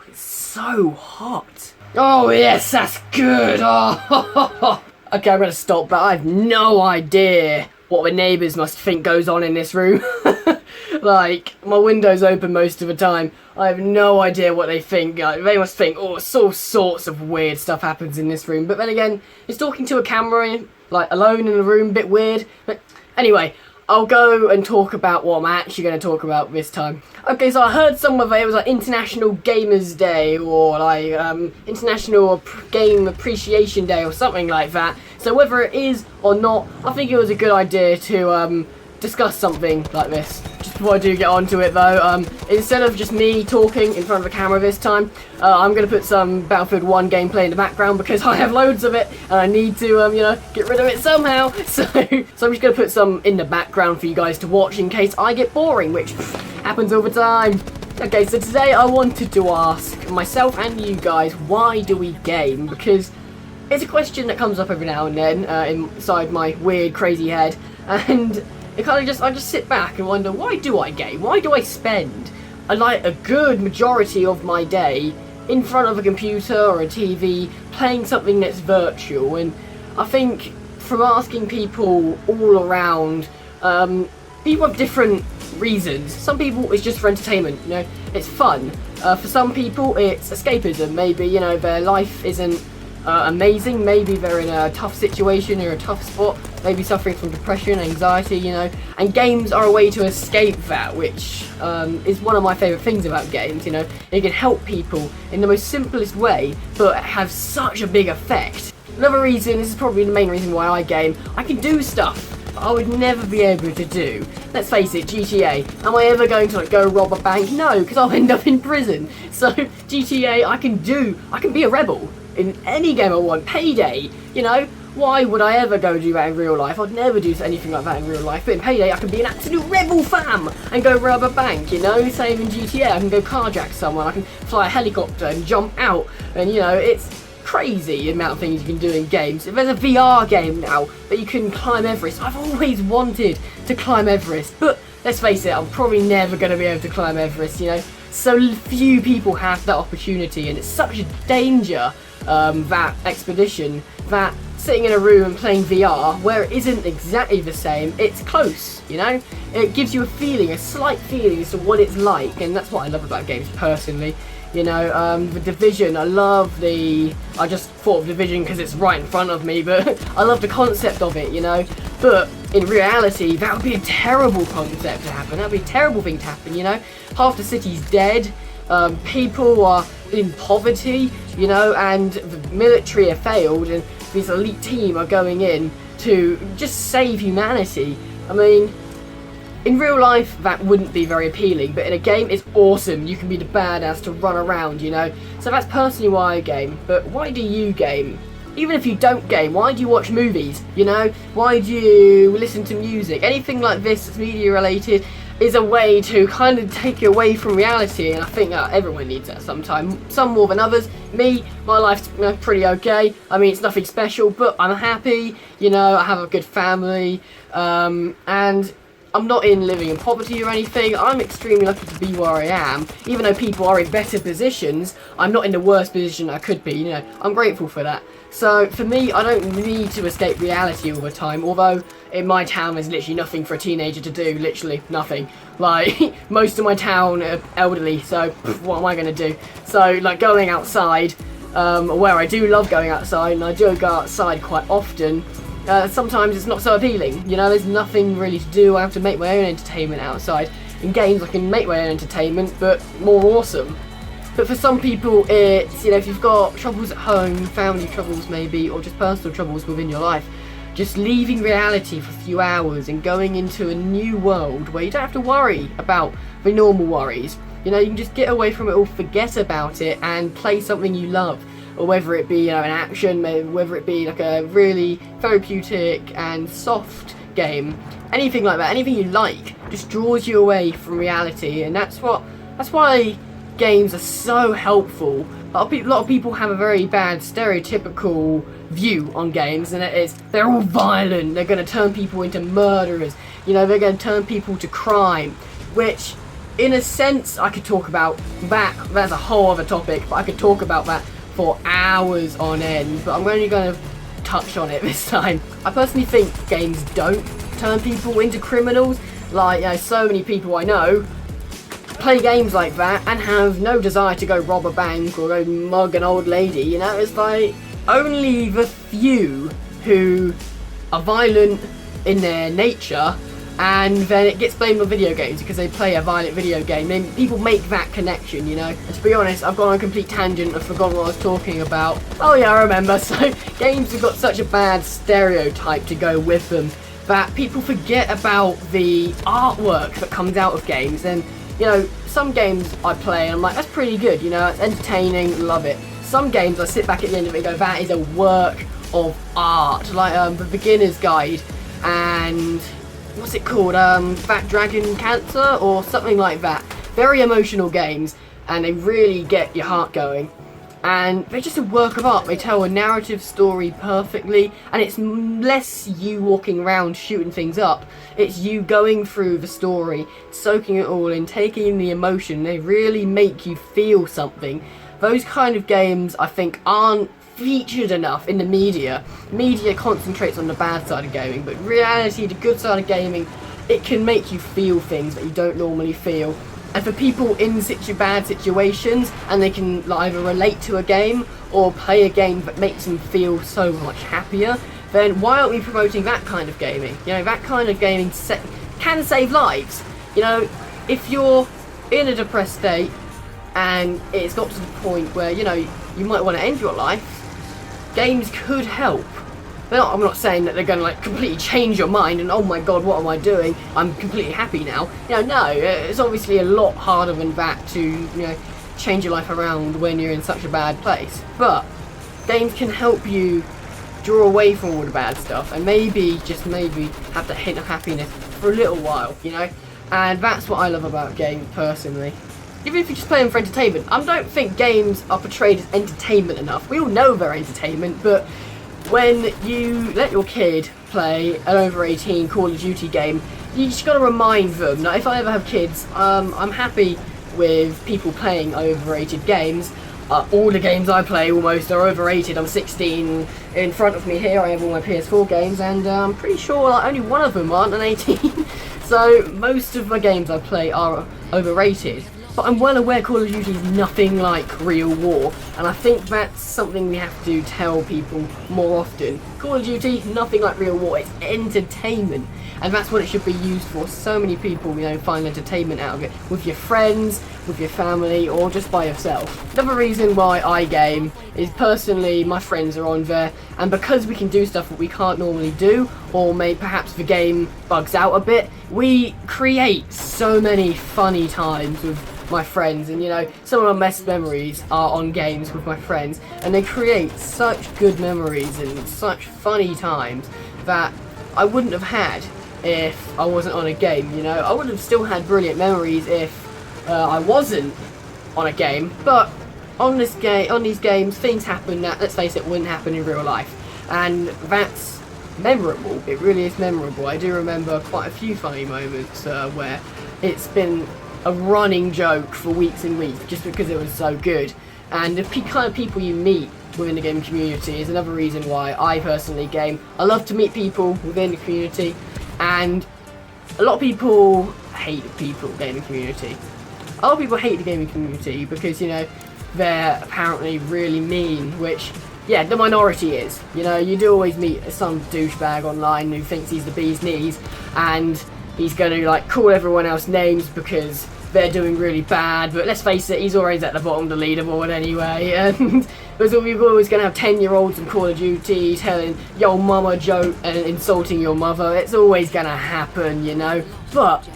it's so hot. Oh yes, that's good. Oh, okay, I'm gonna stop, but I have no idea what the neighbours must think goes on in this room. Like, my window's open most of the time. I have no idea what they think. Like, they must think, oh, all sorts of weird stuff happens in this room. But then again, it's talking to a camera, like, alone in a room, a bit weird. But anyway, I'll go and talk about what I'm actually going to talk about this time. Okay, so I heard some of it was like International Gamers Day or like International Game Appreciation Day or something like that. So whether it is or not, I think it was a good idea to discuss something like this. Just before I do get onto it though, instead of just me talking in front of the camera this time, I'm going to put some Battlefield 1 gameplay in the background because I have loads of it and I need to, you know, get rid of it somehow. So I'm just going to put some in the background for you guys to watch in case I get boring, which happens all the time. Okay, so today I wanted to ask myself and you guys, why do we game? Because it's a question that comes up every now and then inside my weird, crazy head, and it kind of I just sit back and wonder, why do I game? Why do I spend a good majority of my day in front of a computer or a TV playing something that's virtual? And I think from asking people all around, people have different reasons. Some people it's just for entertainment, you know, it's fun. For some people it's escapism. Maybe, you know, their life isn't amazing, maybe they're in a tough situation or a tough spot, maybe suffering from depression, anxiety, you know, and games are a way to escape that, which is one of my favourite things about games, you know. It can help people in the most simplest way, but have such a big effect. Another reason, this is probably the main reason why I game, I can do stuff I would never be able to do. Let's face it, GTA. Am I ever going to go rob a bank? No, because I'll end up in prison. So GTA, I can be a rebel in any game I want. Payday, you know. Why would I ever go do that in real life? I'd never do anything like that in real life. But in Payday, I can be an absolute rebel fam and go rob a bank, you know. Same in GTA, I can go carjack someone. I can fly a helicopter and jump out, and you know, it's crazy the amount of things you can do in games. If there's a VR game now that you can climb Everest, I've always wanted to climb Everest, but let's face it, I'm probably never going to be able to climb Everest, you know. So few people have that opportunity, and it's such a danger, that expedition, that sitting in a room and playing VR, where it isn't exactly the same, it's close, you know. It gives you a feeling, a slight feeling as to what it's like, and that's what I love about games personally. You know, The Division, I just thought of Division because it's right in front of me, but I love the concept of it, you know. But in reality, that would be a terrible concept to happen. That would be a terrible thing to happen, you know. Half the city's dead, people are in poverty, you know, and the military have failed, and this elite team are going in to just save humanity. I mean, in real life, that wouldn't be very appealing, but in a game, it's awesome. You can be the badass to run around, you know. So that's personally why I game. But why do you game? Even if you don't game, why do you watch movies, you know? Why do you listen to music? Anything like this that's media related is a way to kind of take you away from reality, and I think everyone needs that sometime. Some more than others. Me, my life's pretty okay. I mean, it's nothing special, but I'm happy, you know. I have a good family, and I'm not living in poverty or anything. I'm extremely lucky to be where I am. Even though people are in better positions, I'm not in the worst position I could be, you know. I'm grateful for that. So for me, I don't need to escape reality all the time, although in my town there's literally nothing for a teenager to do, literally nothing. Like, most of my town are elderly, so what am I going to do? So, like, going outside, where I do love going outside, and I do go outside quite often, sometimes it's not so appealing, you know. There's nothing really to do. I have to make my own entertainment outside. In games I can make my own entertainment, but more awesome. But for some people it's, you know, if you've got troubles at home, family troubles maybe, or just personal troubles within your life, just leaving reality for a few hours and going into a new world where you don't have to worry about the normal worries. You know, you can just get away from it all, forget about it, and play something you love. Or whether it be, you know, an action, whether it be like a really therapeutic and soft game, anything like that, anything you like, just draws you away from reality, and that's why games are so helpful. A lot of people have a very bad stereotypical view on games, and it is they're all violent, they're going to turn people into murderers, you know, they're going to turn people to crime, which in a sense, I could talk about that. That's a whole other topic, but I could talk about that for hours on end. But I'm only going to touch on it this time. I personally think games don't turn people into criminals. Like, you know, so many people I know play games like that and have no desire to go rob a bank or go mug an old lady. You know, it's like only the few who are violent in their nature, and then it gets blamed on video games because they play a violent video game. Then people make that connection, you know. And to be honest, I've gone on a complete tangent. I've forgotten what I was talking about. Oh yeah, I remember. So games have got such a bad stereotype to go with them that people forget about the artwork that comes out of games. And you know, some games I play and I'm like, that's pretty good, you know, it's entertaining, love it. Some games I sit back at the end of it and go, that is a work of art. Like the Beginner's Guide and what's it called? Fat Dragon Cancer or something like that. Very emotional games, and they really get your heart going. And they're just a work of art. They tell a narrative story perfectly, and it's less you walking around shooting things up. It's you going through the story, soaking it all in, taking in the emotion. They really make you feel something. Those kind of games, I think, aren't featured enough in the media. Media concentrates on the bad side of gaming, but in reality, the good side of gaming, it can make you feel things that you don't normally feel. And for people in bad situations, and they can either relate to a game or play a game that makes them feel so much happier, then why aren't we promoting that kind of gaming? You know, that kind of gaming can save lives. You know, if you're in a depressed state and it's got to the point where, you know, you might want to end your life, games could help. I'm not saying that they're going to like completely change your mind and oh my god, what am I doing? I'm completely happy now. You know, no, it's obviously a lot harder than that to, you know, change your life around when you're in such a bad place. But games can help you draw away from all the bad stuff and maybe, just maybe, have that hint of happiness for a little while, you know? And that's what I love about games personally. Even if you just play them for entertainment, I don't think games are portrayed as entertainment enough. We all know they're entertainment, but when you let your kid play an over 18 Call of Duty game, you just got to remind them. Now, if I ever have kids, I'm happy with people playing overrated games. All the games I play almost are overrated. I'm 16. In front of me here I have all my PS4 games, and I'm pretty sure like, only one of them aren't an 18. So most of the games I play are overrated. But I'm well aware Call of Duty is nothing like real war, and I think that's something we have to tell people more often. Call of Duty, nothing like real war, it's entertainment, and that's what it should be used for. So many people, you know, find entertainment out of it, with your friends, with your family, or just by yourself. Another reason why I game is personally my friends are on there, and because we can do stuff that we can't normally do, or perhaps the game bugs out a bit, we create so many funny times with my friends. And you know, some of my best memories are on games with my friends, and they create such good memories and such funny times that I wouldn't have had if I wasn't on a game. You know, I would have still had brilliant memories if I wasn't on a game, but on these games things happen that, let's face it, wouldn't happen in real life, and that's memorable. It really is memorable. I do remember quite a few funny moments where it's been a running joke for weeks and weeks just because it was so good. And the kind of people you meet within the gaming community is another reason why I personally game. I love to meet people within the community, and a lot of people hate the gaming community. A lot of people hate the gaming community because, you know, they're apparently really mean, which, yeah, the minority is. You know, you do always meet some douchebag online who thinks he's the bee's knees, and he's going to like call everyone else names because they're doing really bad, but let's face it, he's always at the bottom of the leaderboard anyway. And we're always going to have 10-year-olds in Call of Duty telling yo mama joke and insulting your mother. It's always going to happen, you know. But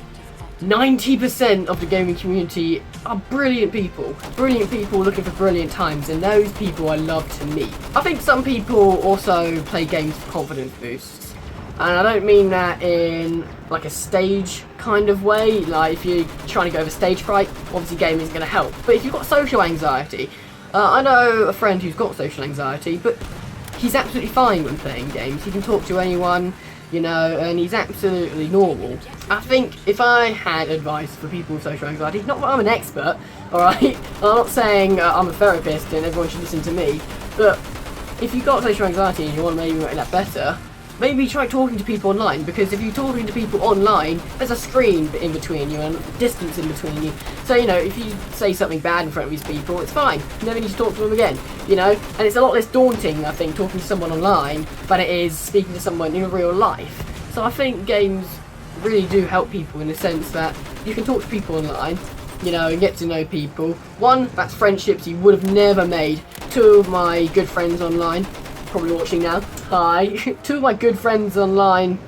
90% of the gaming community are brilliant people looking for brilliant times, and those people I love to meet. I think some people also play games for confidence boosts, and I don't mean that in like a stage kind of way. Like if you're trying to go over stage fright, obviously gaming is going to help. But if you've got social anxiety, I know a friend who's got social anxiety, but he's absolutely fine when playing games. He can talk to anyone. you know, and he's absolutely normal. I think if I had advice for people with social anxiety, not that I'm an expert, alright, I'm not saying I'm a therapist and everyone should listen to me, but if you've got social anxiety and you want to maybe make that better, maybe try talking to people online, because if you're talking to people online, there's a screen in between you and distance in between you. So, you know, if you say something bad in front of these people, it's fine. You never need to talk to them again, you know? And it's a lot less daunting, I think, talking to someone online than it is speaking to someone in real life. So I think games really do help people in the sense that you can talk to people online, you know, and get to know people. One, that's friendships you would have never made. Two of my good friends online, probably watching now, hi. Two of my good friends online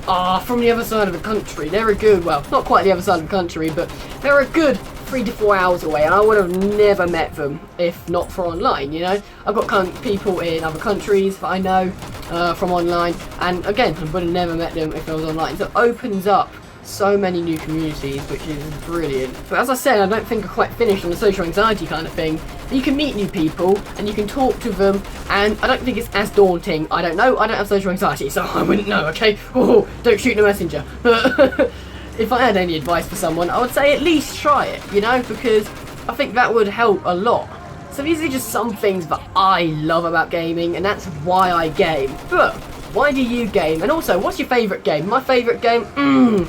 are from the other side of the country. They're a good, well, not quite the other side of the country, but they're a good 3 to 4 hours away, and I would have never met them if not for online, you know? I've got people in other countries that I know from online, and again, I would have never met them if I was online. So it opens up so many new communities, which is brilliant. But as I said, I don't think I'm quite finished on the social anxiety kind of thing. You can meet new people and you can talk to them, and I don't think it's as daunting. I don't know, I don't have social anxiety, so I wouldn't know, okay? Oh, don't shoot the messenger. But if I had any advice for someone, I would say at least try it, you know, because I think that would help a lot. So these are just some things that I love about gaming, and that's why I game. But why do you game? And also, what's your favourite game? My favourite game?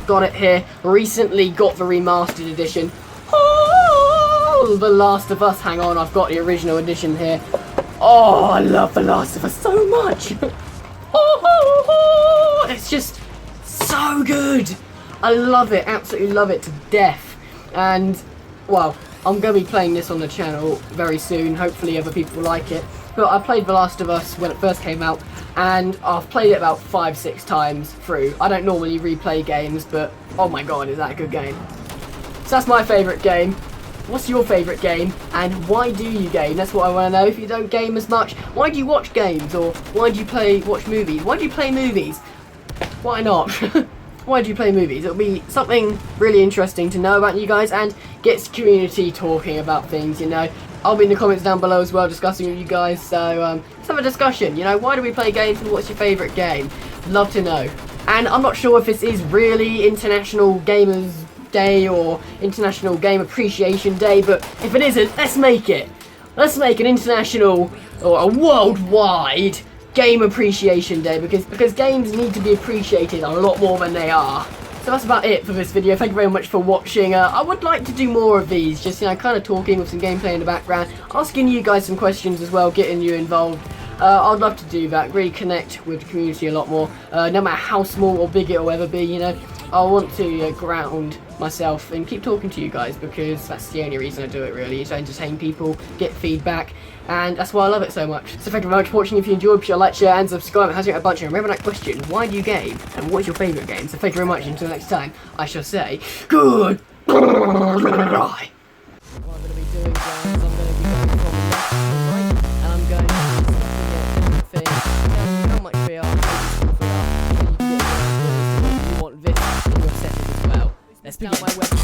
Got it here. Recently got the remastered edition. Oh, The Last of Us. Hang on, I've got the original edition here. Oh, I love The Last of Us so much. It's just so good. I love it, absolutely love it to death. And, well, I'm going to be playing this on the channel very soon. Hopefully other people like it. But I played The Last of Us when it first came out, and I've played it about 5-6 times through. I don't normally replay games, but oh my god, is that a good game. So that's my favourite game. What's your favourite game, and why do you game? That's what I want to know. If you don't game as much, why do you watch games, or why do you watch movies? Why do you play movies? Why not? Why do you play movies? It'll be something really interesting to know about you guys, and gets the community talking about things, you know. I'll be in the comments down below as well, discussing with you guys, so let's have a discussion, you know. Why do we play games, and what's your favourite game? Love to know. And I'm not sure if this is really International Gamers Day or International Game Appreciation Day, but if it isn't, let's make it. Let's make an international, or a worldwide, Game Appreciation Day, because games need to be appreciated a lot more than they are. So that's about it for this video. Thank you very much for watching. I would like to do more of these, just, you know, kind of talking with some gameplay in the background, asking you guys some questions as well, getting you involved. I'd love to do that, really connect with the community a lot more, no matter how small or big it will ever be, you know. I want to ground myself and keep talking to you guys, because that's the only reason I do it, really, is to entertain people, get feedback, and that's why I love it so much. So thank you very much for watching. If you enjoyed, be sure to like, share, and subscribe. It has you a bunch. And remember that question, why do you game? And what is your favourite game? So thank you very much. Until next time, I shall say, good. What I'm going to be doing, guys, I'm going to be going from left to right, and I'm going to get thing. How much VR, you want this in your settings as well. Let's pick out my weapon.